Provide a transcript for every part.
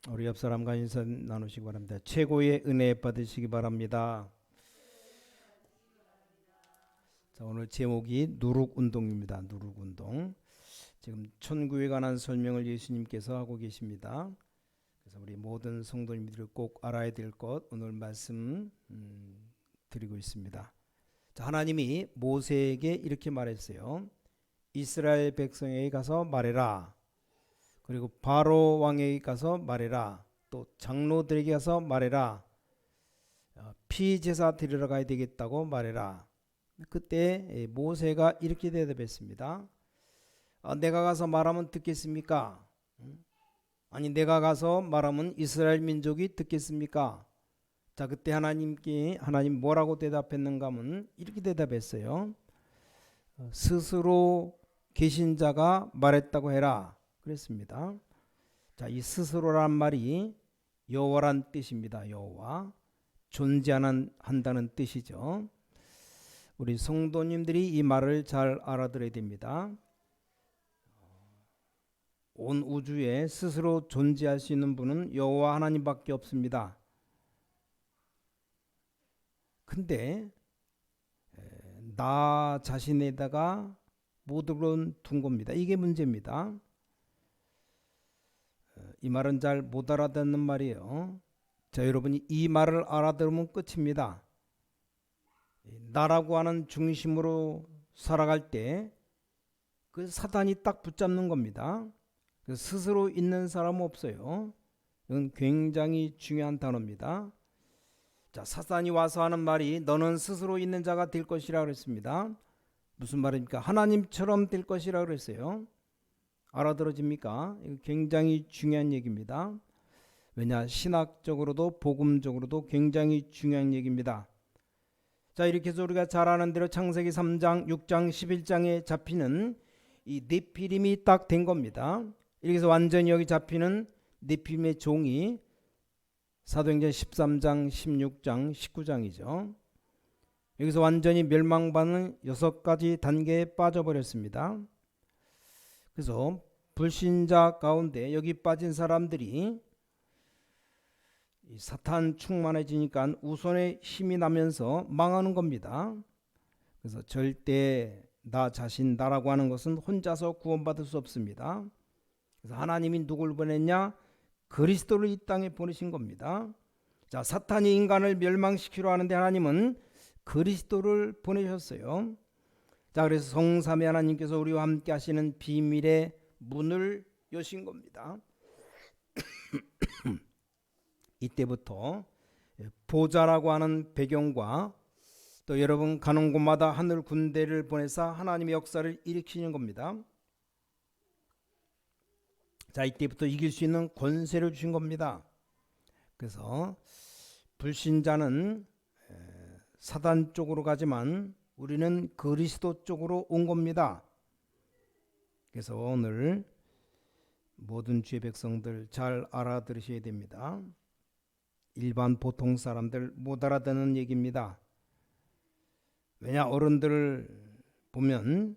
우리 옆 사람과 인사 나누시기 바랍니다. 최고의 은혜 받으시기 바랍니다. 자, 오늘 제목이 누룩 운동입니다. 누룩 운동. 지금 천국에 관한 설명을 예수님께서 하고 계십니다. 그래서 우리 모든 성도님들이 꼭 알아야 될 것 오늘 말씀 드리고 있습니다. 자, 하나님이 모세에게 이렇게 말했어요. 이스라엘 백성에게 가서 말해라. 그리고 바로 왕에게 가서 말해라. 또 장로들에게 가서 말해라. 피제사 드리러 가야 되겠다고 말해라. 그때 모세가 이렇게 대답했습니다. 내가 가서 말하면 듣겠습니까? 아니 내가 가서 말하면 이스라엘 민족이 듣겠습니까? 자, 그때 하나님 뭐라고 대답했는가 하면 이렇게 대답했어요. 스스로 계신 자가 말했다고 해라. 그랬습니다. 자, 이 스스로란 말이 여호와란 뜻입니다. 여호와. 존재한다는 뜻이죠. 우리 성도님들이 이 말을 잘 알아들어야 됩니다. 온 우주에 스스로 존재할 수 있는 분은 여호와 하나님밖에 없습니다. 근데 나 자신에다가 모두를 둔 겁니다. 이게 문제입니다. 이 말은 잘 못 알아듣는 말이에요. 자, 여러분이 이 말을 알아들으면 끝입니다. 나라고 하는 중심으로 살아갈 때 그 사단이 딱 붙잡는 겁니다. 스스로 있는 사람은 없어요. 이건 굉장히 중요한 단어입니다. 자, 사단이 와서 하는 말이 너는 스스로 있는 자가 될 것이라 그랬습니다. 무슨 말입니까? 하나님처럼 될 것이라 그랬어요. 알아들어집니까? 이거 굉장히 중요한 얘기입니다. 왜냐, 신학적으로도 복음적으로도 굉장히 중요한 얘기입니다. 자, 이렇게 해서 우리가 잘 아는 대로 창세기 3장, 6장, 11장에 잡히는 이 네피림이 딱 된 겁니다. 이렇게 해서 완전히 여기 잡히는 네피림의 종이 사도행전 13장, 16장, 19장이죠. 여기서 완전히 멸망받는 6가지 단계에 빠져버렸습니다. 그래서 불신자 가운데 여기 빠진 사람들이 사탄 충만해지니까 우선의 힘이 나면서 망하는 겁니다. 그래서 절대 나 자신, 나라고 하는 것은 혼자서 구원받을 수 없습니다. 그래서 하나님이 누굴 보냈냐? 그리스도를 이 땅에 보내신 겁니다. 자, 사탄이 인간을 멸망시키려 하는데 하나님은 그리스도를 보내셨어요. 자, 그래서 성삼위 하나님께서 우리와 함께 하시는 비밀의 문을 여신 겁니다. 이때부터 보좌라고 하는 배경과 또 여러분 가는 곳마다 하늘 군대를 보내서 하나님의 역사를 일으키는 겁니다. 자, 이때부터 이길 수 있는 권세를 주신 겁니다. 그래서 불신자는 사단 쪽으로 가지만 우리는 그리스도 쪽으로 온 겁니다. 그래서 오늘 모든 주의 백성들 잘 알아들으셔야 됩니다. 일반 보통 사람들 못 알아듣는 얘기입니다. 왜냐, 어른들 보면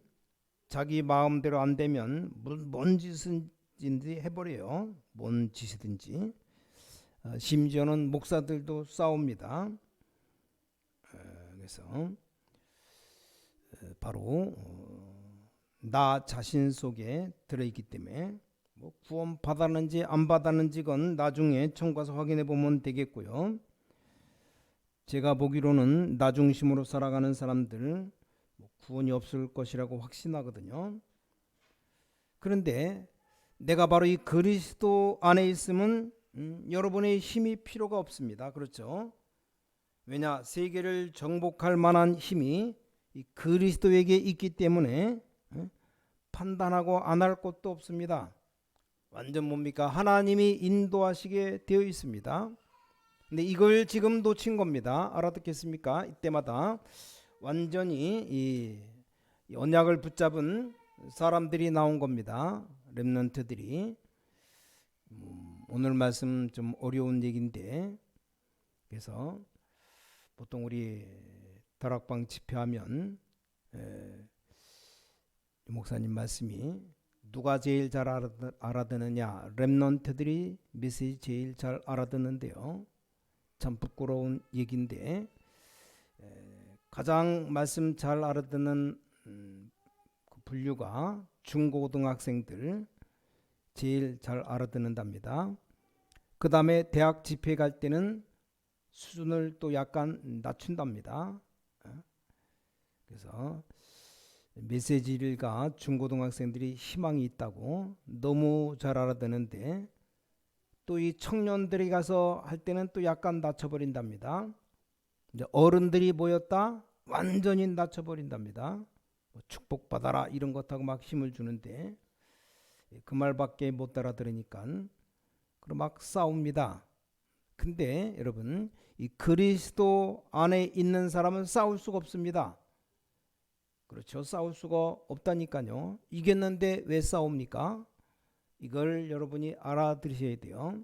자기 마음대로 안 되면 뭔 짓인지 해버려요. 뭔 짓이든지. 심지어는 목사들도 싸웁니다. 그래서 바로 나 자신 속에 들어있기 때문에 구원 받았는지 안 받았는지 건 나중에 청구해서 확인해 보면 되겠고요. 제가 보기로는 나 중심으로 살아가는 사람들 구원이 없을 것이라고 확신하거든요. 그런데 내가 바로 이 그리스도 안에 있으면 여러분의 힘이 필요가 없습니다. 그렇죠? 왜냐, 세계를 정복할 만한 힘이 이 그리스도에게 있기 때문에 판단하고 안 할 것도 없습니다. 완전 뭡니까? 하나님이 인도하시게 되어 있습니다. 근데 이걸 지금 놓친 겁니다. 알아듣겠습니까? 이때마다 완전히 이 언약을 붙잡은 사람들이 나온 겁니다. 렘넌트들이. 오늘 말씀 좀 어려운 얘기인데, 그래서 보통 우리 다락방 집회하면 목사님 말씀이 누가 제일 잘 알아듣느냐? 렘넌트들이 메시지 제일 잘 알아듣는데요. 참 부끄러운 얘기인데 가장 말씀 잘 알아듣는 그 분류가 중고등학생들 제일 잘 알아듣는답니다. 그 다음에 대학 집회 갈 때는 수준을 또 약간 낮춘답니다. 그래서 메시지가 중고등학생들이 희망이 있다고 너무 잘 알아듣는데 또 이 청년들이 가서 할 때는 또 약간 낮춰버린답니다. 이제 어른들이 모였다 완전히 낮춰버린답니다. 뭐 축복받아라 이런 것하고 막 힘을 주는데 그 말밖에 못 알아들으니까 그럼 막 싸웁니다. 근데 여러분 이 그리스도 안에 있는 사람은 싸울 수가 없습니다. 그렇죠. 싸울 수가 없다니까요. 이겼는데 왜 싸웁니까? 이걸 여러분이 알아들으셔야 돼요.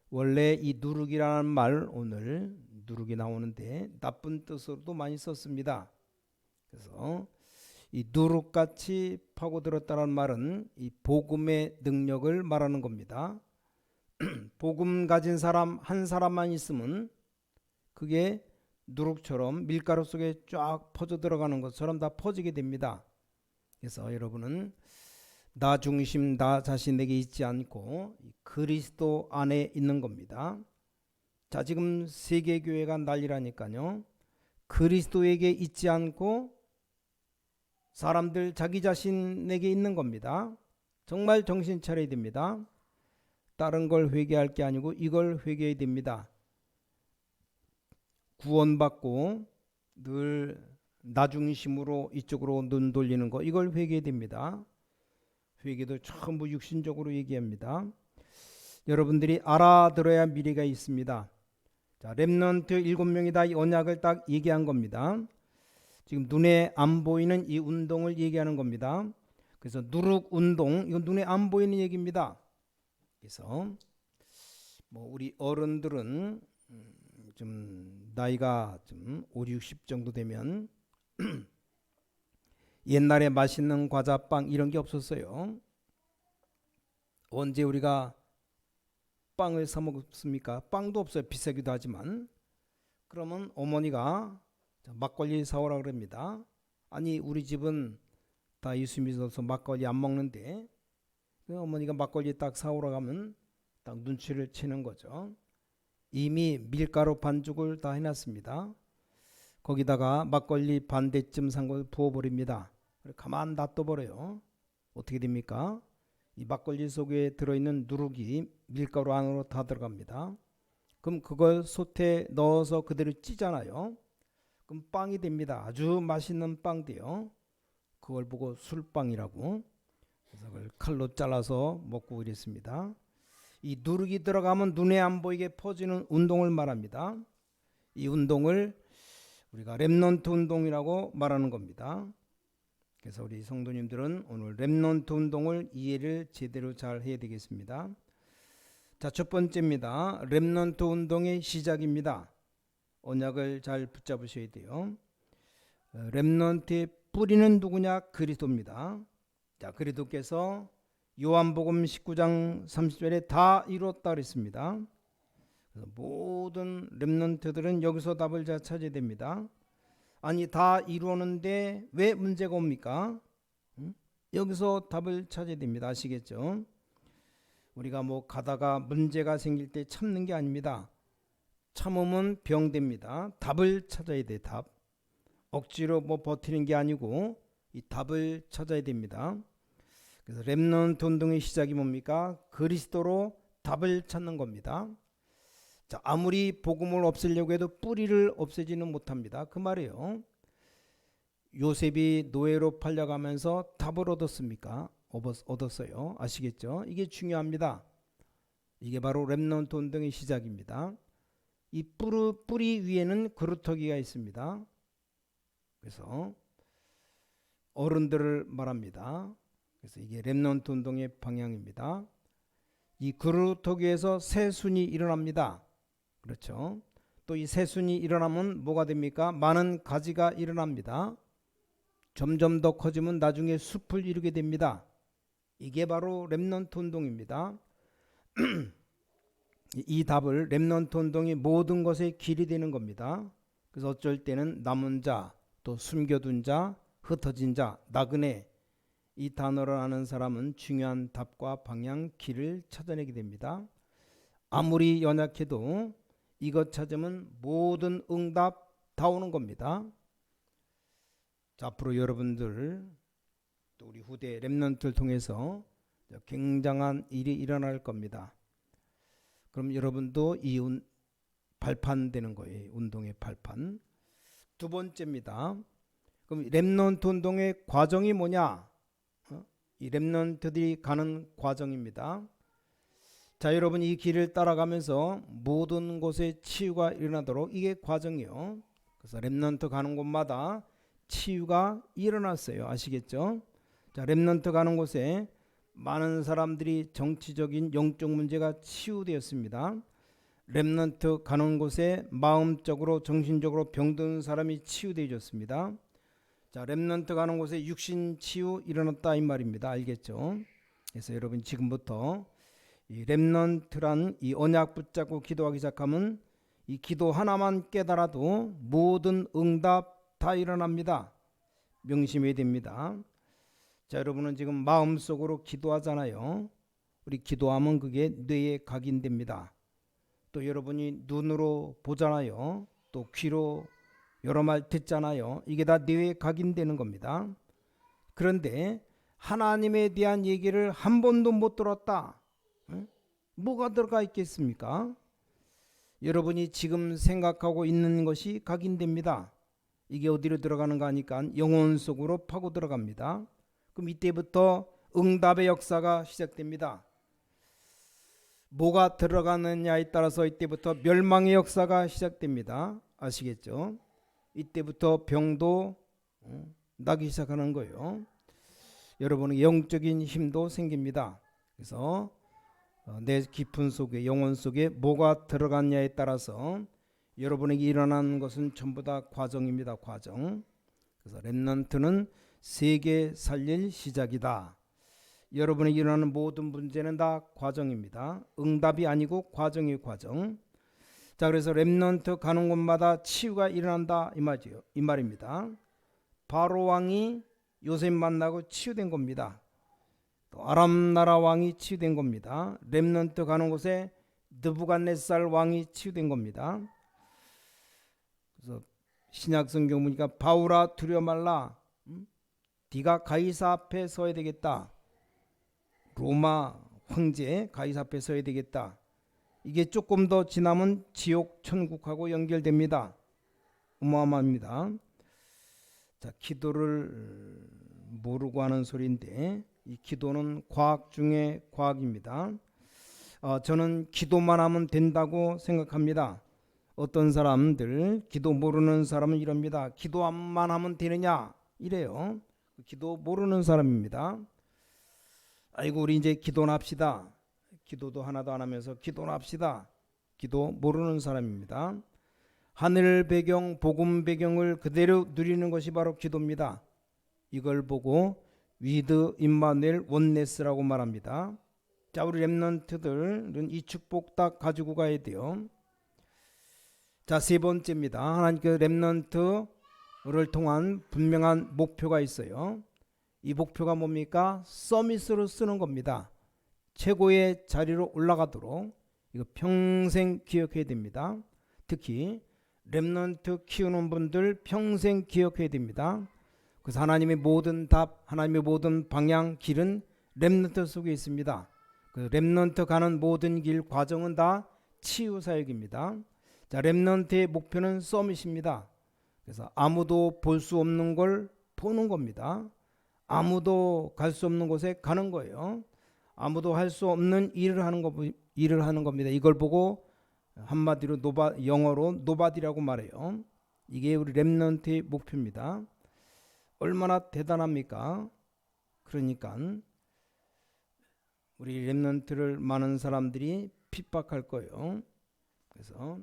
원래 이 누룩이라는 말 오늘 누룩이 나오는데 나쁜 뜻으로도 많이 썼습니다. 그래서 이 누룩같이 파고들었다는 말은 이 복음의 능력을 말하는 겁니다. 복음 가진 사람 한 사람만 있으면 그게 누룩처럼 밀가루 속에 쫙 퍼져 들어가는 것처럼 다 퍼지게 됩니다. 그래서 여러분은 나 중심 나 자신에게 있지 않고 그리스도 안에 있는 겁니다. 자, 지금 세계교회가 난리라니까요. 그리스도에게 있지 않고 사람들 자기 자신에게 있는 겁니다. 정말 정신 차려야 됩니다. 다른 걸 회개할 게 아니고 이걸 회개해야 됩니다. 구원받고 늘 나 중심으로 이쪽으로 눈 돌리는 거 이걸 회개해야 됩니다. 회개도 전부 육신적으로 얘기합니다. 여러분들이 알아들어야 미래가 있습니다. 자, 렘넌트 7명이 다 이 언약을 딱 얘기한 겁니다. 지금 눈에 안 보이는 이 운동을 얘기하는 겁니다. 그래서 누룩 운동 이건 눈에 안 보이는 얘기입니다. 그래서 뭐 우리 어른들은 좀 나이가 좀 5, 60 정도 되면 옛날에 맛있는 과자, 빵 이런 게 없었어요. 언제 우리가 빵을 사 먹습니까? 빵도 없어요. 비싸기도 하지만. 그러면 어머니가 막걸리 사오라 그럽니다. 아니 우리 집은 다 예수 믿어서 막걸리 안 먹는데 어머니가 막걸리 딱 사오라 가면 딱 눈치를 채는 거죠. 이미 밀가루 반죽을 다 해놨습니다. 거기다가 막걸리 반대쯤 산 걸 부어버립니다. 가만 놔둬버려요. 어떻게 됩니까? 이 막걸리 속에 들어있는 누룩이 밀가루 안으로 다 들어갑니다. 그럼 그걸 솥에 넣어서 그대로 찌잖아요. 그럼 빵이 됩니다. 아주 맛있는 빵도요. 그걸 보고 술빵이라고. 그래서 그걸 칼로 잘라서 먹고 이랬습니다. 이 누룩이 들어가면 눈에 안 보이게 퍼지는 운동을 말합니다. 이 운동을 우리가 렘넌트 운동이라고 말하는 겁니다. 그래서 우리 성도님들은 오늘 렘넌트 운동을 이해를 제대로 잘 해야 되겠습니다. 자, 첫 번째입니다. 렘넌트 운동의 시작입니다. 언약을 잘 붙잡으셔야 돼요. 렘넌트의 뿌리는 누구냐? 그리스도입니다. 자, 그리스도께서 요한복음 19장 30절에 다 이뤘다 그랬습니다. 그래서 모든 렘넌트들은 여기서 답을 잘 찾아야 됩니다. 아니 다 이루었는데 왜 문제가 옵니까? 여기서 답을 찾아야 됩니다. 아시겠죠? 우리가 뭐 가다가 문제가 생길 때 참는 게 아닙니다. 참으면 병됩니다. 답을 찾아야 돼. 답. 억지로 뭐 버티는 게 아니고 이 답을 찾아야 됩니다. 그래서 렘넌트 운동의 시작이 뭡니까? 그리스도로 답을 찾는 겁니다. 자, 아무리 복음을 없애려고 해도 뿌리를 없애지는 못합니다. 그 말이에요. 요셉이 노예로 팔려가면서 답을 얻었습니까? 얻었어요. 아시겠죠? 이게 중요합니다. 이게 바로 렘넌트 운동의 시작입니다. 이 뿌리 위에는 그루터기가 있습니다. 그래서 어른들을 말합니다. 그래서 이게 렘넌트 운동의 방향입니다. 이 그루터기에서 새순이 일어납니다. 그렇죠. 또 이 새순이 일어나면 뭐가 됩니까? 많은 가지가 일어납니다. 점점 더 커지면 나중에 숲을 이루게 됩니다. 이게 바로 렘넌트 운동입니다. 이 답을 렘넌트 운동이 모든 것의 길이 되는 겁니다. 그래서 어쩔 때는 남은 자, 또 숨겨둔 자, 흩어진 자, 나그네, 이 단어를 아는 사람은 중요한 답과 방향, 길을 찾아내게 됩니다. 아무리 연약해도 이것 찾으면 모든 응답 다 오는 겁니다. 자, 앞으로 여러분들 또 우리 후대 렘넌트를 통해서 굉장한 일이 일어날 겁니다. 그럼 여러분도 이 발판 되는 거예요. 운동의 발판. 두 번째입니다. 그럼 렘넌트 운동의 과정이 뭐냐? 이 렘넌트들이 가는 과정입니다. 자, 여러분 이 길을 따라가면서 모든 곳에 치유가 일어나도록 이게 과정이요. 그래서 렘넌트 가는 곳마다 치유가 일어났어요. 아시겠죠? 자, 렘넌트 가는 곳에 많은 사람들이 정치적인 영적 문제가 치유되었습니다. 렘넌트 가는 곳에 마음적으로 정신적으로 병든 사람이 치유되어졌습니다. 자, 렘넌트 가는 곳에 육신 치유 일어났다 이 말입니다. 알겠죠? 그래서 여러분 지금부터 이 렘넌트란 이 언약 붙잡고 기도하기 시작하면 이 기도 하나만 깨달아도 모든 응답 다 일어납니다. 명심해야 됩니다. 자, 여러분은 지금 마음속으로 기도하잖아요. 우리 기도하면 그게 뇌에 각인됩니다. 또 여러분이 눈으로 보잖아요. 또 귀로 여러 말 듣잖아요. 이게 다 뇌에 각인되는 겁니다. 그런데 하나님에 대한 얘기를 한 번도 못 들었다. 뭐가 들어가 있겠습니까? 여러분이 지금 생각하고 있는 것이 각인됩니다. 이게 어디로 들어가는가 하니까 영혼 속으로 파고 들어갑니다. 그럼 이때부터 응답의 역사가 시작됩니다. 뭐가 들어가느냐에 따라서 이때부터 멸망의 역사가 시작됩니다. 아시겠죠? 이때부터 병도 나기 시작하는 거예요. 여러분의 영적인 힘도 생깁니다. 그래서 내 깊은 속에 영혼 속에 뭐가 들어갔냐에 따라서 여러분에게 일어나는 것은 전부 다 과정입니다. 과정. 그래서 렘넌트는 세계 살릴 시작이다. 여러분에게 일어나는 모든 문제는 다 과정입니다. 응답이 아니고 과정이 과정. 자, 그래서 렘넌트 가는 곳마다 치유가 일어난다 이 말입니다. 바로 왕이 요셉 만나고 치유된 겁니다. 또 아람 나라 왕이 치유된 겁니다. 렘넌트 가는 곳에 느부갓네살 왕이 치유된 겁니다. 그래서 신약 성경 보니까 바울아 두려워 말라. 네가 가이사 앞에 서야 되겠다. 로마 황제 가이사 앞에 서야 되겠다. 이게 조금 더 지나면 지옥 천국하고 연결됩니다. 어마어마합니다. 자, 기도를 모르고 하는 소리인데 이 기도는 과학 중에 과학입니다. 저는 기도만 하면 된다고 생각합니다. 어떤 사람들 기도 모르는 사람은 이럽니다. 기도만 하면 되느냐 이래요. 기도 모르는 사람입니다. 아이고 우리 이제 기도나 합시다. 기도도 하나도 안 하면서 기도나 합시다. 기도 모르는 사람입니다. 하늘 배경, 복음 배경을 그대로 누리는 것이 바로 기도입니다. 이걸 보고 위드 임마누엘 원네스라고 말합니다. 자, 우리 렘넌트들은 이 축복 딱 가지고 가야 돼요. 자, 세 번째입니다. 하나님께서 렘넌트를 통한 분명한 목표가 있어요. 이 목표가 뭡니까? 서밋으로 쓰는 겁니다. 최고의 자리로 올라가도록 이거 평생 기억해야 됩니다. 특히 렘넌트 키우는 분들 평생 기억해야 됩니다. 그래서 하나님의 모든 답, 하나님의 모든 방향, 길은 렘넌트 속에 있습니다. 그 렘넌트 가는 모든 길 과정은 다 치유 사역입니다. 자, 렘넌트의 목표는 서밋입니다. 그래서 아무도 볼 수 없는 걸 보는 겁니다. 아무도 갈 수 없는 곳에 가는 거예요. 아무도 할 수 없는 일을 하는 겁니다. 이걸 보고 한마디로 영어로 노바디라고 말해요. 이게 우리 렘넌트의 목표입니다. 얼마나 대단합니까? 그러니까 우리 렘넌트를 많은 사람들이 핍박할 거예요. 그래서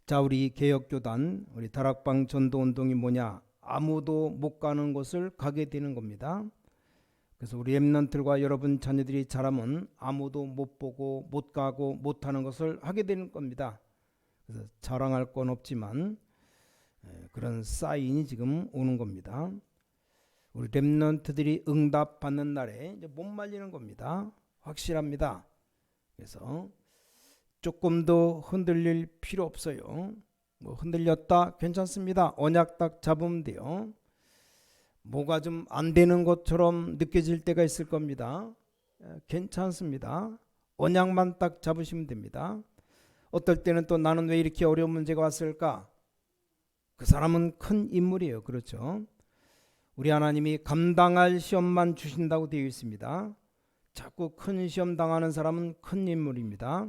자, 우리 개혁교단, 우리 다락방 전도운동이 뭐냐? 아무도 못 가는 곳을 가게 되는 겁니다. 그래서 우리 렘넌트들과 여러분 자녀들이 자라면 아무도 못 보고 못 가고 못 하는 것을 하게 되는 겁니다. 그래서 자랑할 건 없지만 그런 사인이 지금 오는 겁니다. 우리 렘넌트들이 응답 받는 날에 이제 못 말리는 겁니다. 확실합니다. 그래서 조금 더 흔들릴 필요 없어요. 뭐 흔들렸다 괜찮습니다. 언약 딱 잡으면 돼요. 뭐가 좀 안 되는 것처럼 느껴질 때가 있을 겁니다. 괜찮습니다. 언약만 딱 잡으시면 됩니다. 어떨 때는 또 나는 왜 이렇게 어려운 문제가 왔을까? 그 사람은 큰 인물이에요. 그렇죠? 우리 하나님이 감당할 시험만 주신다고 되어 있습니다. 자꾸 큰 시험 당하는 사람은 큰 인물입니다.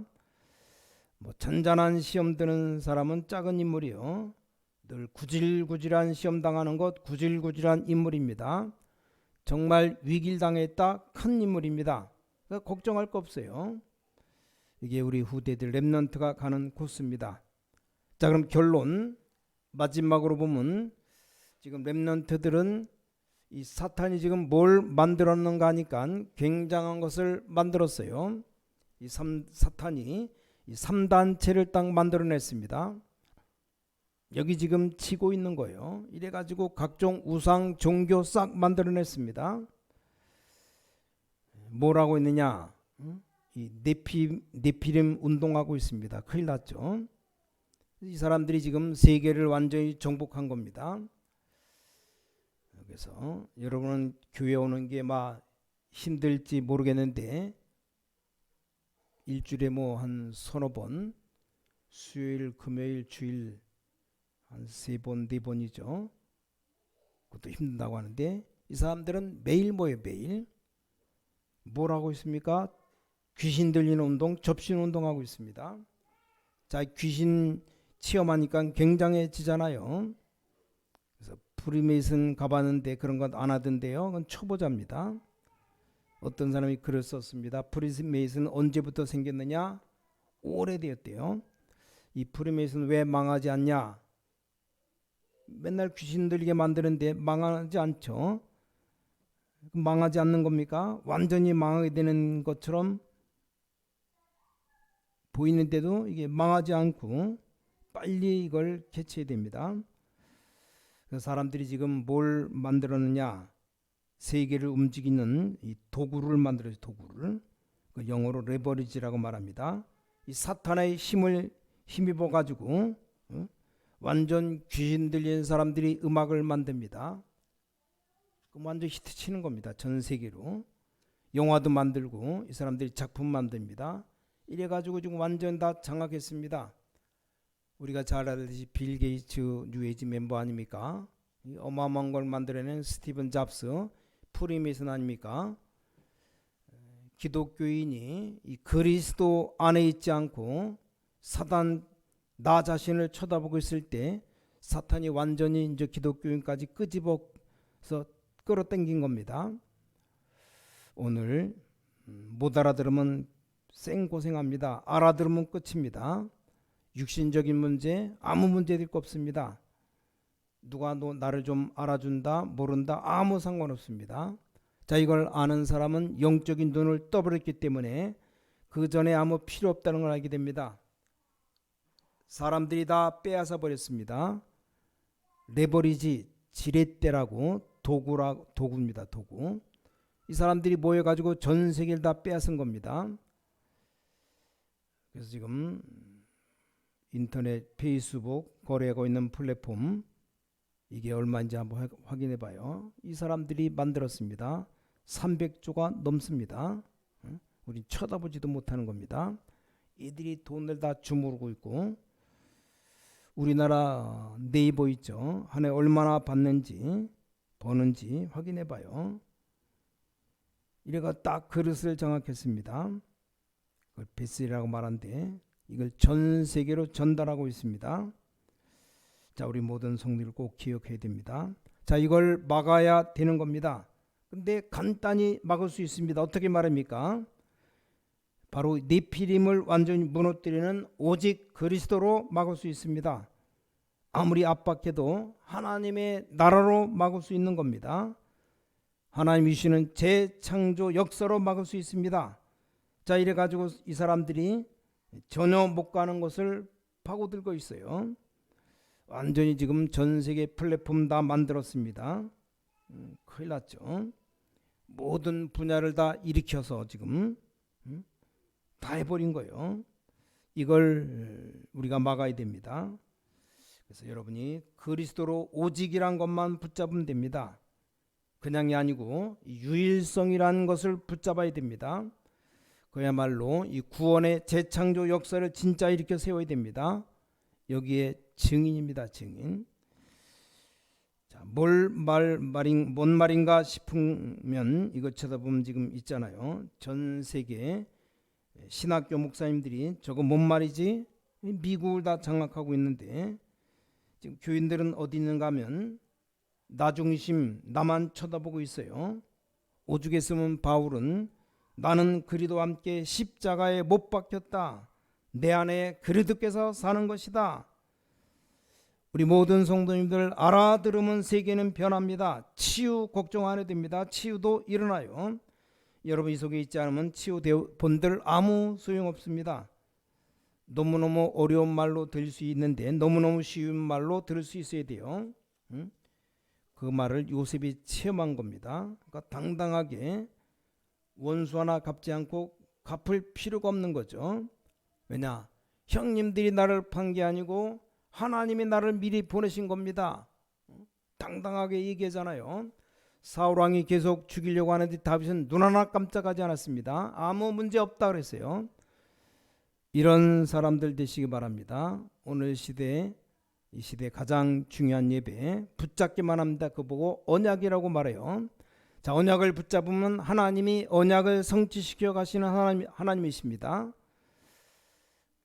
뭐 잔잔한 시험 드는 사람은 작은 인물이요. 늘 구질구질한 시험 당하는 것 구질구질한 인물입니다. 정말 위기를 당했다 큰 인물입니다. 그러니까 걱정할 거 없어요. 이게 우리 후대들 렘넌트가 가는 코스입니다. 자, 그럼 결론 마지막으로 보면 지금 렘넌트들은 이 사탄이 지금 뭘 만들었는가 하니까 굉장한 것을 만들었어요. 사탄이 이 3단체를 딱 만들어냈습니다. 여기 지금 치고 있는 거예요. 이래가지고 각종 우상 종교 싹 만들어냈습니다. 뭐라고 있느냐? 이 네피림 운동하고 있습니다. 큰일 났죠. 이 사람들이 지금 세계를 완전히 정복한 겁니다. 그래서 여러분은 교회 오는 게 막 힘들지 모르겠는데 일주일에 뭐 한 서너 번, 수요일, 금요일, 주일 한 3번, 4번이죠. 그것도 힘든다고 하는데 이 사람들은 매일 모여요. 매일. 뭘 하고 있습니까? 귀신 들리는 운동, 접신 운동하고 있습니다. 자, 귀신 체험하니까 굉장해지잖아요. 그래서 프리메이슨 가봤는데 그런 것 안 하던데요. 그건 초보자입니다. 어떤 사람이 글을 썼습니다. 프리메이슨 언제부터 생겼느냐? 오래되었대요. 이 프리메이슨 왜 망하지 않냐? 맨날 귀신 들리게 만드는데 망하지 않죠. 망하지 않는 겁니까? 완전히 망하게 되는 것처럼 보이는데도 이게 망하지 않고 빨리 이걸 개최해야 됩니다. 그래서 사람들이 지금 뭘 만들었느냐? 세계를 움직이는 이 도구를 만들어요. 도구를. 그 영어로 레버리지라고 말합니다. 이 사탄의 힘을 힘입어 가지고 완전 귀신 들리는 사람들이 음악을 만듭니다. 그럼 완전 히트 치는 겁니다. 전 세계로. 영화도 만들고 이 사람들이 작품 만듭니다. 이래 가지고 지금 완전 다 장악했습니다. 우리가 잘 알듯이 빌 게이츠 뉴에이지 멤버 아닙니까? 이 어마어마한 걸 만들어낸 스티븐 잡스 프리메이슨 아닙니까? 기독교인이 이 그리스도 안에 있지 않고 사단 나 자신을 쳐다보고 있을 때 사탄이 완전히 이제 기독교인까지 끄집어서 끌어당긴 겁니다. 오늘 못 알아들으면 생고생합니다. 알아들으면 끝입니다. 육신적인 문제 아무 문제 될 거 없습니다. 누가 나를 좀 알아준다 모른다 아무 상관없습니다. 자, 이걸 아는 사람은 영적인 눈을 떠버렸기 때문에 그 전에 아무 필요 없다는 걸 알게 됩니다. 사람들이 다 빼앗아 버렸습니다. 레버리지 지렛대라고 도구입니다. 도구. 이 사람들이 모여가지고 전 세계를 다 빼앗은 겁니다. 그래서 지금 인터넷, 페이스북 거래하고 있는 플랫폼 이게 얼마인지 한번 확인해 봐요. 이 사람들이 만들었습니다. 300조가 넘습니다. 우리 쳐다보지도 못하는 겁니다. 이들이 돈을 다 주무르고 있고 우리나라 네이버 있죠. 한 해 얼마나 받는지 버는지 확인해 봐요. 이래가 딱 그릇을 정확했습니다. 그걸 베슬이라고 말하는데 이걸 전 세계로 전달하고 있습니다. 자, 우리 모든 성도들 꼭 기억해야 됩니다. 자, 이걸 막아야 되는 겁니다. 근데 간단히 막을 수 있습니다. 어떻게 말합니까? 바로 네피림을 완전히 무너뜨리는 오직 그리스도로 막을 수 있습니다. 아무리 압박해도 하나님의 나라로 막을 수 있는 겁니다. 하나님 이시는 재창조 역사로 막을 수 있습니다. 자, 이래 가지고 이 사람들이 전혀 못 가는 것을 파고들고 있어요. 완전히 지금 전 세계 플랫폼 다 만들었습니다. 큰일 났죠. 모든 분야를 다 일으켜서 지금 다 해버린 거예요. 이걸 우리가 막아야 됩니다. 그래서 여러분이 그리스도로 오직이란 것만 붙잡으면 됩니다. 그냥이 아니고 유일성이라는 것을 붙잡아야 됩니다. 그야말로 이 구원의 재창조 역사를 진짜 일으켜 세워야 됩니다. 여기에 증인입니다. 증인. 자, 뭔 말인가 싶으면 이거 쳐다보면 지금 있잖아요. 전 세계 신학교 목사님들이 저거 뭔 말이지? 미국을 다 장악하고 있는데 지금 교인들은 어디 있는가 하면 나 중심, 나만 쳐다보고 있어요. 오죽에 쓰면 바울은 나는 그리스도와 함께 십자가에 못 박혔다. 내 안에 그리스도께서 사는 것이다. 우리 모든 성도님들 알아들으면 세계는 변합니다. 치유 걱정 안 해도 됩니다. 치유도 일어나요. 여러분 이 속에 있지 않으면 치유되어 본들 아무 소용없습니다. 너무너무 어려운 말로 들을 수 있는데 너무너무 쉬운 말로 들을 수 있어야 돼요. 그 말을 요셉이 체험한 겁니다. 그러니까 당당하게 원수 하나 갚지 않고 갚을 필요가 없는 거죠. 왜냐? 형님들이 나를 판 게 아니고 하나님이 나를 미리 보내신 겁니다. 당당하게 얘기하잖아요. 사울왕이 계속 죽이려고 하는데 다윗은 눈 하나 깜짝하지 않았습니다. 아무 문제 없다 그랬어요. 이런 사람들 되시기 바랍니다. 오늘 시대, 이 시대 가장 중요한 예배 붙잡기만 합니다. 그거 보고 언약이라고 말해요. 자, 언약을 붙잡으면 하나님이 언약을 성취시켜 가시는 하나님이십니다.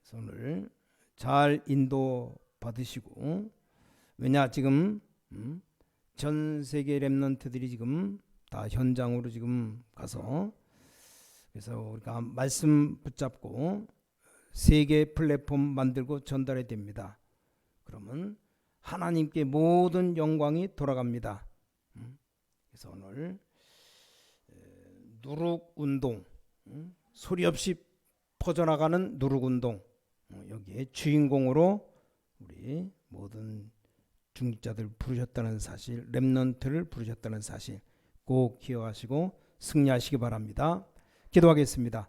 그래서 오늘 잘 인도 받으시고, 왜냐 지금 전 세계 렘넌트들이 지금 다 현장으로 지금 가서, 그래서 우리가 말씀 붙잡고 세계 플랫폼 만들고 전달해야 됩니다. 그러면 하나님께 모든 영광이 돌아갑니다. 그래서 오늘 누룩운동, 소리 없이 퍼져나가는 누룩운동, 여기에 주인공으로 우리 모든 중직자들 부르셨다는 사실, 렘넌트를 부르셨다는 사실 꼭 기억하시고 승리하시기 바랍니다. 기도하겠습니다.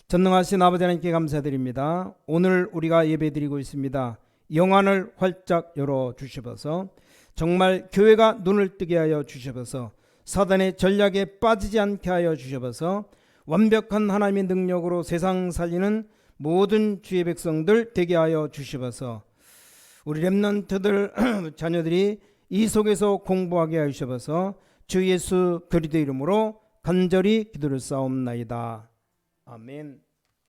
전능하신 아버지 하나님께 감사드립니다. 오늘 우리가 예배드리고 있습니다. 영안을 활짝 열어주셔서 정말 교회가 눈을 뜨게 하여 주셔서 사단의 전략에 빠지지 않게 하여 주셔서 완벽한 하나님의 능력으로 세상 살리는 모든 주의 백성들 되게 하여 주셔서 우리 렘넌트들 자녀들이 이 속에서 공부하게 하여 주셔서 주 예수 그리스도 이름으로 간절히 기도를 싸움나이다. 아멘.